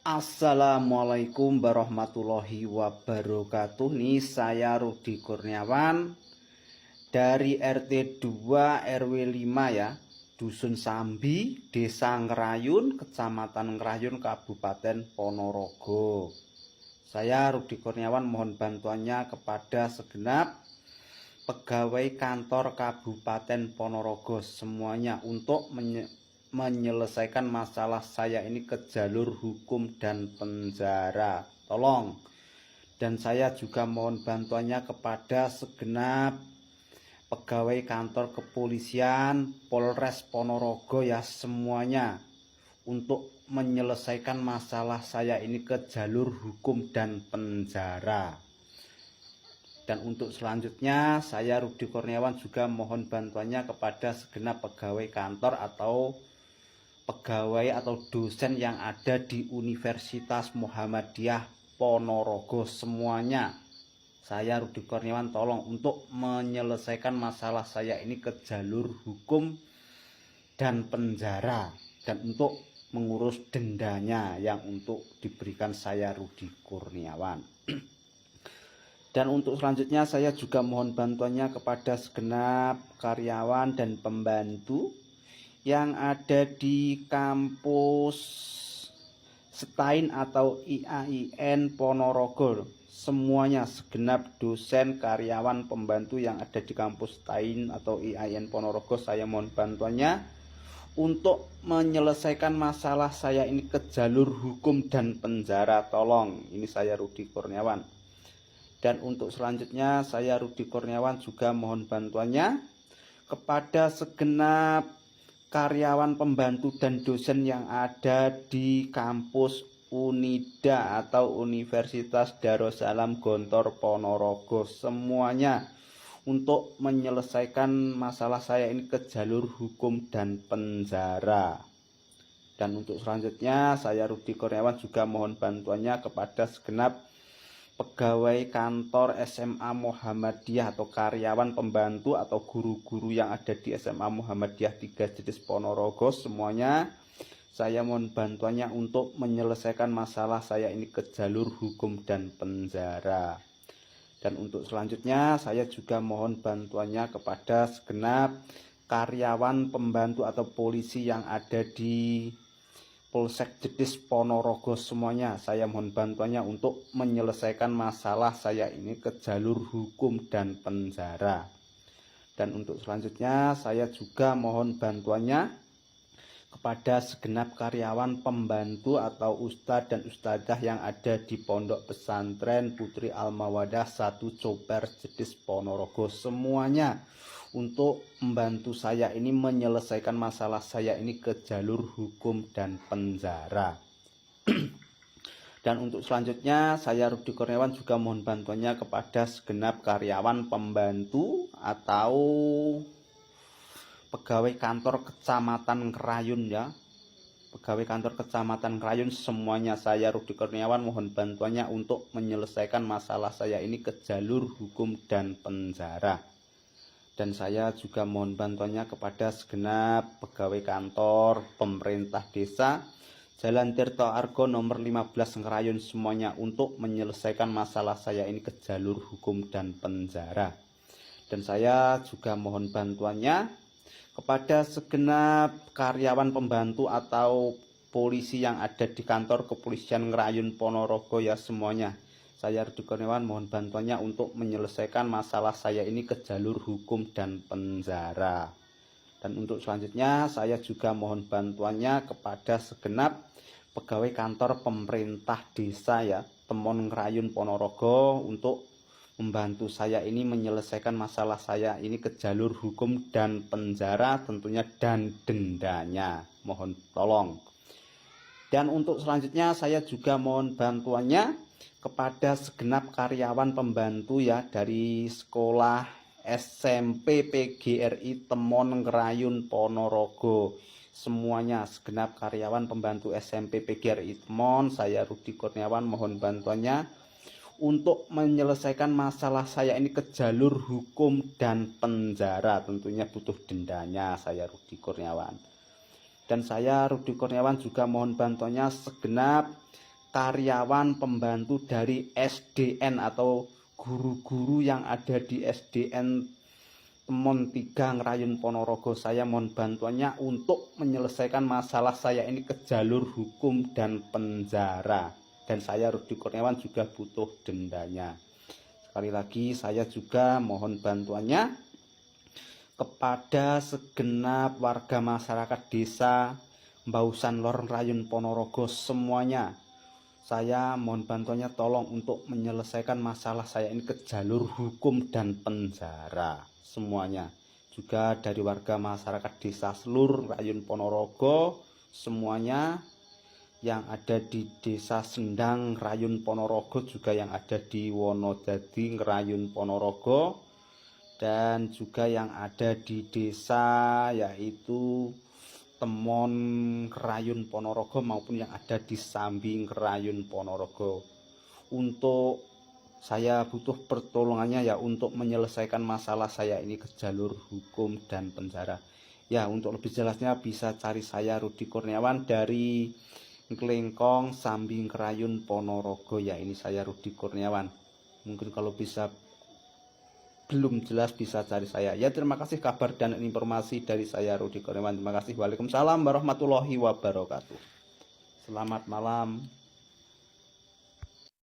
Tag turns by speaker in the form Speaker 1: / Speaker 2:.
Speaker 1: Assalamualaikum warahmatullahi wabarakatuh. Nih saya Rudi Kurniawan dari RT 2 RW 5 ya, Dusun Sambi, Desa Ngerayun, Kecamatan Ngerayun, Kabupaten Ponorogo. Saya Rudi Kurniawan mohon bantuannya kepada segenap pegawai kantor Kabupaten Ponorogo semuanya untuk menyelesaikan masalah saya ini ke jalur hukum dan penjara. Tolong. Dan saya juga mohon bantuannya kepada segenap pegawai kantor kepolisian Polres Ponorogo ya semuanya untuk menyelesaikan masalah saya ini ke jalur hukum dan penjara. Dan untuk selanjutnya saya Rudi Kurniawan juga mohon bantuannya kepada segenap pegawai kantor atau pegawai atau dosen yang ada di Universitas Muhammadiyah Ponorogo semuanya. Saya Rudi Kurniawan tolong untuk menyelesaikan masalah saya ini ke jalur hukum dan penjara, dan untuk mengurus dendanya yang untuk diberikan saya Rudi Kurniawan. Dan untuk selanjutnya saya juga mohon bantuannya kepada segenap karyawan dan pembantu yang ada di kampus Setain atau IAIN Ponorogo semuanya, segenap dosen, karyawan, pembantu yang ada di kampus Setain atau IAIN Ponorogo, saya mohon bantuannya untuk menyelesaikan masalah saya ini ke jalur hukum dan penjara. Tolong, ini saya Rudi Kurniawan. Dan untuk selanjutnya saya Rudi Kurniawan juga mohon bantuannya kepada segenap karyawan, pembantu, dan dosen yang ada di kampus Unida atau Universitas Darussalam Gontor Ponorogo semuanya untuk menyelesaikan masalah saya ini ke jalur hukum dan penjara. Dan untuk selanjutnya saya Rudi Kurniawan juga mohon bantuannya kepada segenap pegawai kantor SMA Muhammadiyah atau karyawan, pembantu, atau guru-guru yang ada di SMA Muhammadiyah 3 Jetis Ponorogo semuanya, saya mohon bantuannya untuk menyelesaikan masalah saya ini ke jalur hukum dan penjara. Dan untuk selanjutnya saya juga mohon bantuannya kepada segenap karyawan, pembantu, atau polisi yang ada di Polsek Jetis Ponorogo semuanya, saya mohon bantuannya untuk menyelesaikan masalah saya ini ke jalur hukum dan penjara. Dan untuk selanjutnya saya juga mohon bantuannya kepada segenap karyawan, pembantu, atau ustadz dan ustadzah yang ada di Pondok Pesantren Putri Al-Mawadah 1 Cober Jetis Ponorogo semuanya untuk membantu saya ini menyelesaikan masalah saya ini ke jalur hukum dan penjara. Dan untuk selanjutnya saya Rudi Kurniawan juga mohon bantuannya kepada segenap karyawan, pembantu, atau pegawai kantor Kecamatan Ngerayun ya, pegawai kantor Kecamatan Ngerayun semuanya, saya Rudi Kurniawan mohon bantuannya untuk menyelesaikan masalah saya ini ke jalur hukum dan penjara. Dan saya juga mohon bantuannya kepada segenap pegawai kantor pemerintah desa Jalan Tirto Argo nomor 15 Ngerayun semuanya untuk menyelesaikan masalah saya ini ke jalur hukum dan penjara. Dan saya juga mohon bantuannya kepada segenap karyawan, pembantu, atau polisi yang ada di kantor kepolisian Ngerayun Ponorogo ya semuanya, saya Rudi Kurniawan mohon bantuannya untuk menyelesaikan masalah saya ini ke jalur hukum dan penjara. Dan untuk selanjutnya saya juga mohon bantuannya kepada segenap pegawai kantor pemerintah desa ya Temon Ngerayun Ponorogo untuk membantu saya ini menyelesaikan masalah saya ini ke jalur hukum dan penjara tentunya, dan dendanya mohon tolong. Dan untuk selanjutnya saya juga mohon bantuannya kepada segenap karyawan, pembantu ya dari sekolah SMP PGRI Temon Ngerayun Ponorogo semuanya, segenap karyawan, pembantu SMP PGRI Temon, saya Rudi Kurniawan mohon bantuannya untuk menyelesaikan masalah saya ini ke jalur hukum dan penjara, tentunya butuh dendanya saya Rudi Kurniawan. Dan saya Rudi Kurniawan juga mohon bantuannya segenap karyawan pembantu dari SDN atau guru-guru yang ada di SDN Temon 3 Ngrayun Ponorogo. Saya mohon bantuannya untuk menyelesaikan masalah saya ini ke jalur hukum dan penjara. Dan saya Rudi Kurniawan juga butuh dendanya. Sekali lagi saya juga mohon bantuannya kepada segenap warga masyarakat desa Mbausan Lor Ngrayun Ponorogo semuanya. Saya mohon bantuannya tolong untuk menyelesaikan masalah saya ini ke jalur hukum dan penjara semuanya. Juga dari warga masyarakat desa Selur Ngrayun Ponorogo semuanya, yang ada di desa Sendang Ngrayun Ponorogo, juga yang ada di Wonodadi Ngrayun Ponorogo, dan juga yang ada di desa yaitu Temon Ngrayun Ponorogo maupun yang ada di Sambi Ngrayun Ponorogo. Untuk saya butuh pertolongannya ya untuk menyelesaikan masalah saya ini ke jalur hukum dan penjara. Ya, untuk lebih jelasnya bisa cari saya Rudi Kurniawan dari Klengkong Sambi Ngrayun Ponorogo. Ya, ini saya Rudi Kurniawan. Mungkin kalau bisa belum jelas bisa cari saya. Ya, terima kasih kabar dan informasi dari saya Rudi Kurniawan. Terima kasih. Waalaikumsalam warahmatullahi wabarakatuh. Selamat malam.